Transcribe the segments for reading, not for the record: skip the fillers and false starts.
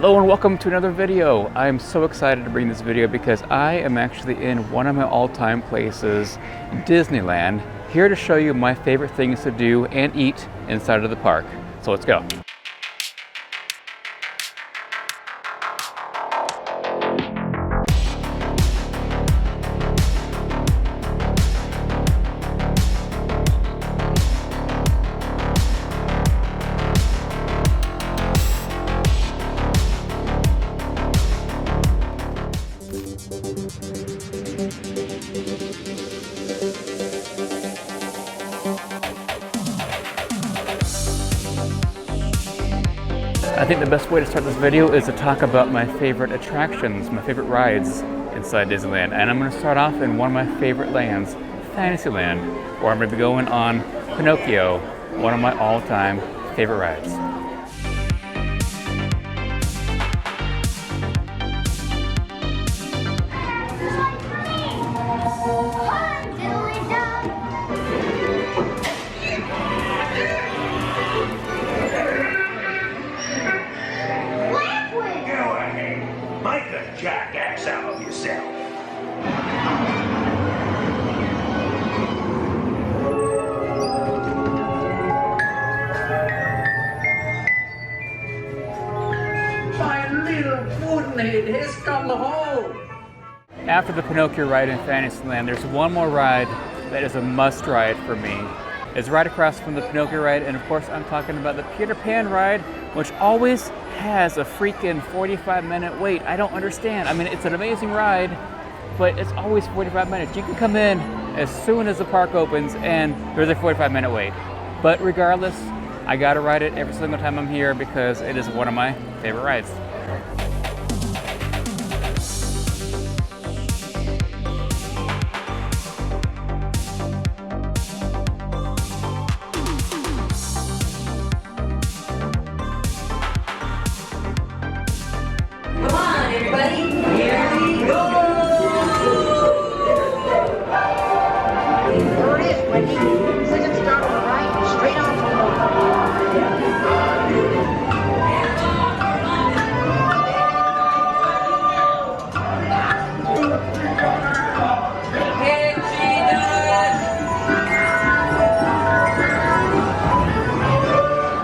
Hello and welcome to another video. I'm so excited to bring this video because I am actually in one of my all-time places, Disneyland, here to show you my favorite things to do and eat inside of the park. So let's go. I think the best way to start this video is to talk about my favorite attractions, my favorite rides inside Disneyland. And I'm going to start off in one of my favorite lands, Fantasyland, where I'm going to be going on Pinocchio, one of my all-time favorite rides. Jackass out of yourself. My little woodenhead has come home. After the Pinocchio ride in Fantasyland, there's one more ride that is a must ride for me. It's right across from the Pinocchio ride, and of course I'm talking about the Peter Pan ride, which always has a freaking 45-minute wait. I don't understand. I mean, it's an amazing ride, but it's always 45 minutes. You can come in as soon as the park opens and there's a 45-minute wait. But regardless, I gotta ride it every single time I'm here because it is one of my favorite rides.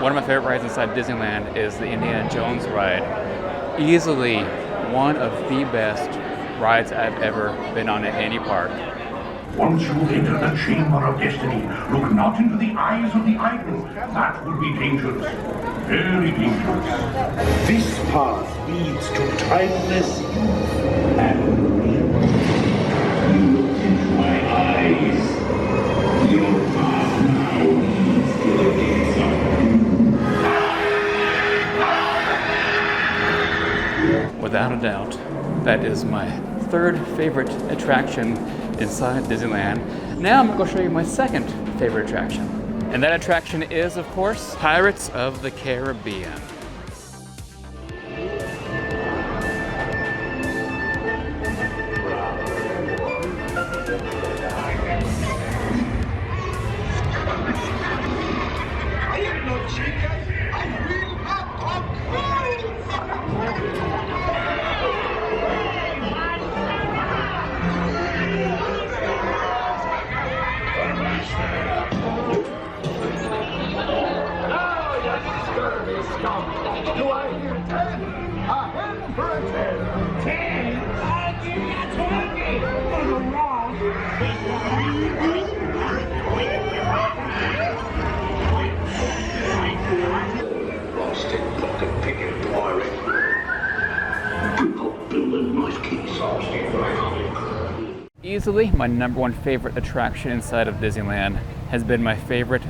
One of my favorite rides inside Disneyland is the Indiana Jones ride. Easily one of the best rides I've ever been on at any park. Once you enter the Chamber of Destiny, look not into the eyes of the idol. That would be dangerous. Very dangerous. This path leads to timeless youth and you look into my eyes. Your path now leads to the gates of Without a doubt, that is my third favorite attraction inside Disneyland. Now I'm going to show you my second favorite attraction. And that attraction is, of course, Pirates of the Caribbean. Do I hear 10? A hen for a 10. 10? I'll give you 20 for the wrong. Lost it, pocket picking pirate. Good old Bill and nice keys. Easily my number one favorite attraction inside of Disneyland has been my favorite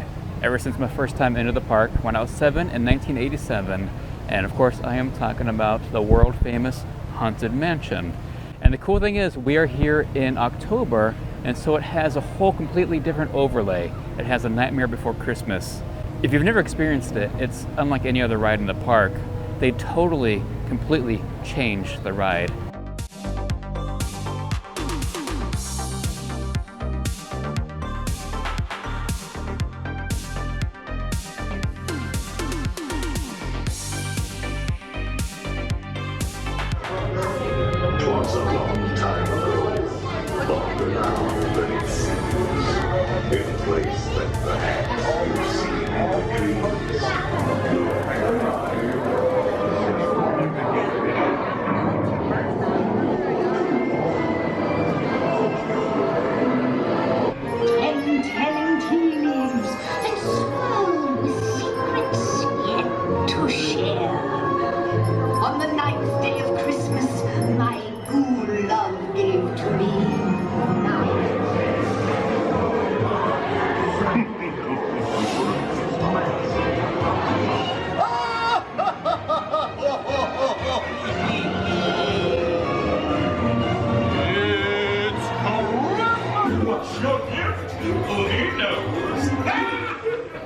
ever since my first time into the park when I was 7 in 1987. And of course I am talking about the world famous Haunted Mansion. And the cool thing is we are here in October, and so it has a whole completely different overlay. It has a Nightmare Before Christmas. If you've never experienced it, it's unlike any other ride in the park. They totally, completely changed the ride.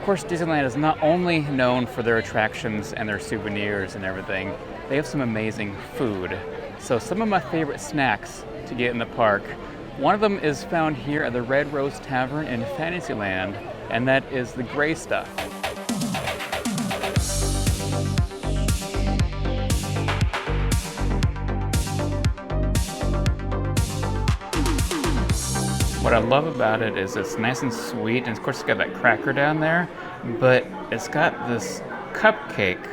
course, Disneyland is not only known for their attractions and their souvenirs and everything, they have some amazing food. So some of my favorite snacks to get in the park, one of them is found here at the Red Rose Tavern in Fantasyland, and that is the gray stuff. What I love about it is it's nice and sweet, and of course it's got that cracker down there, but it's got this cupcake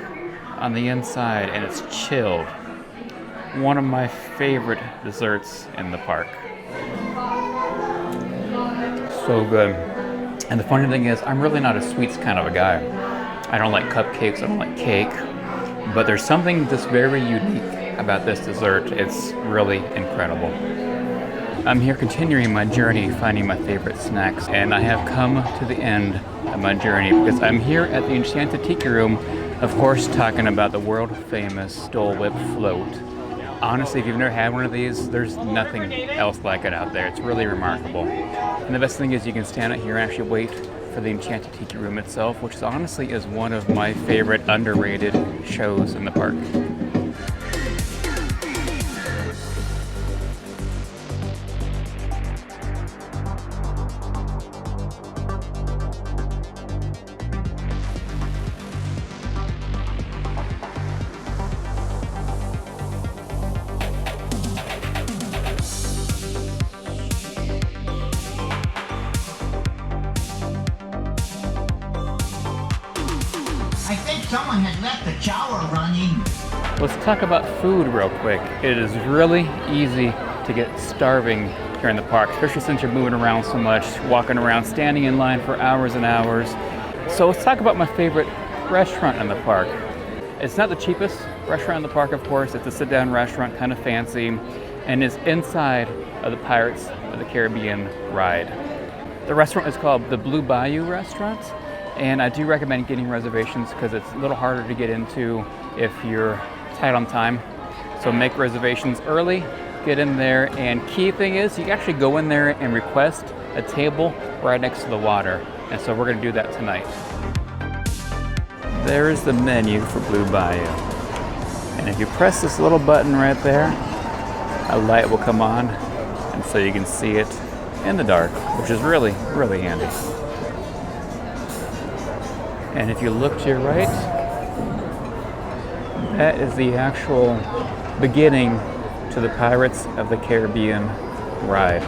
on the inside and it's chilled. One of my favorite desserts in the park. So good. And the funny thing is, I'm really not a sweets kind of a guy. I don't like cupcakes, I don't like cake, but there's something just very unique about this dessert. It's really incredible. I'm here continuing my journey finding my favorite snacks, and I have come to the end of my journey because I'm here at the Enchanted Tiki Room, of course talking about the world famous Dole Whip float. Honestly, if you've never had one of these, there's nothing else like it out there. It's really remarkable. And the best thing is you can stand out here and actually wait for the Enchanted Tiki Room itself, which honestly is one of my favorite underrated shows in the park. I think someone has left the shower running. Let's talk about food real quick. It is really easy to get starving here in the park, especially since you're moving around so much, walking around, standing in line for hours and hours. So let's talk about my favorite restaurant in the park. It's not the cheapest restaurant in the park, of course. It's a sit-down restaurant, kind of fancy, and is inside of the Pirates of the Caribbean ride. The restaurant is called the Blue Bayou Restaurant, and I do recommend getting reservations because it's a little harder to get into if you're tight on time. So make reservations early, get in there, and key thing is you can actually go in there and request a table right next to the water. And so we're gonna do that tonight. There's the menu for Blue Bayou. And if you press this little button right there, a light will come on, and so you can see it in the dark, which is really, really handy. And if you look to your right, that is the actual beginning to the Pirates of the Caribbean ride.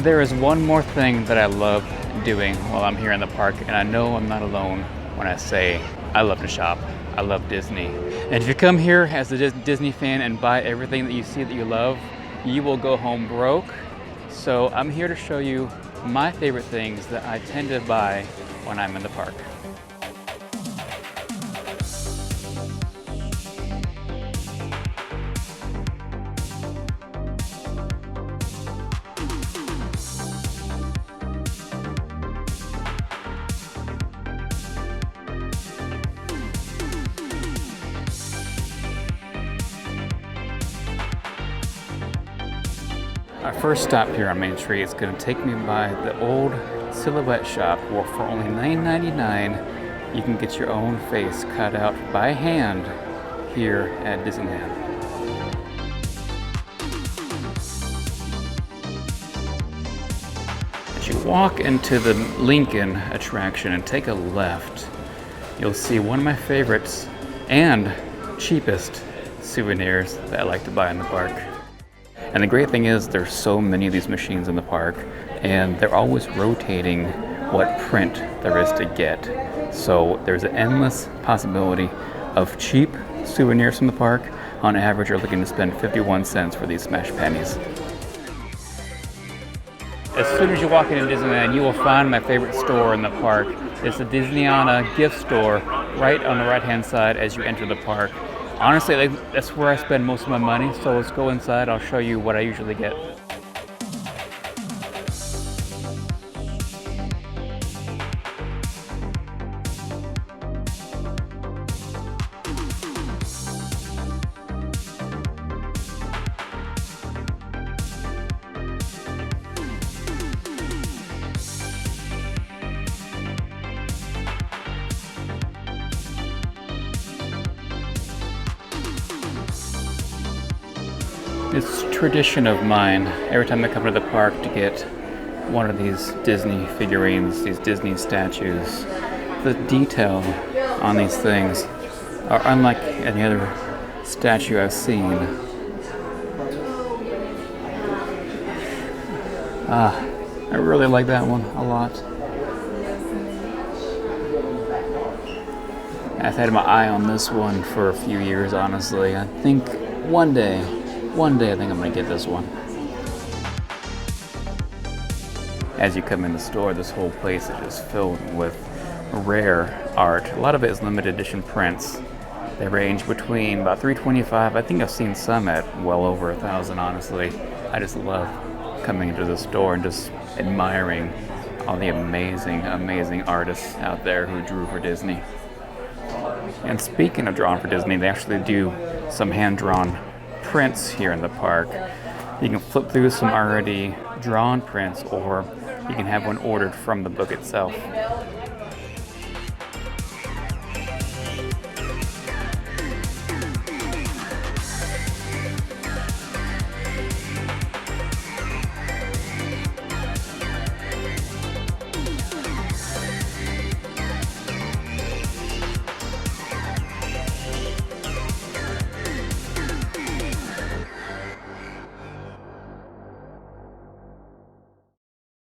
There is one more thing that I love doing while I'm here in the park, and I know I'm not alone when I say I love to shop. I love Disney. And if you come here as a Disney fan and buy everything that you see that you love, you will go home broke. So I'm here to show you my favorite things that I tend to buy when I'm in the park. Our first stop here on Main Street is going to take me by the old silhouette shop where for only $9.99 you can get your own face cut out by hand here at Disneyland. As you walk into the Lincoln attraction and take a left, you'll see one of my favorites and cheapest souvenirs that I like to buy in the park. And the great thing is there's so many of these machines in the park, and they're always rotating what print there is to get. So there's an endless possibility of cheap souvenirs from the park. On average, you're looking to spend 51 cents for these smash pennies. As soon as you walk into Disneyland, you will find my favorite store in the park. It's the Disneyana gift store right on the right-hand side as you enter the park. Honestly, that's where I spend most of my money, so let's go inside. I'll show you what I usually get. It's a tradition of mine every time I come to the park to get one of these Disney figurines, these Disney statues. The detail on these things are unlike any other statue I've seen. I really like that one a lot. I've had my eye on this one for a few years, honestly. I think one day I think I'm gonna get this one. As you come in the store, this whole place is just filled with rare art. A lot of it is limited edition prints. They range between about $325. I think I've seen some at well over $1,000, honestly. I just love coming into the store and just admiring all the amazing, amazing artists out there who drew for Disney. And speaking of drawing for Disney, they actually do some hand-drawn prints here in the park. You can flip through some already drawn prints, or you can have one ordered from the book itself.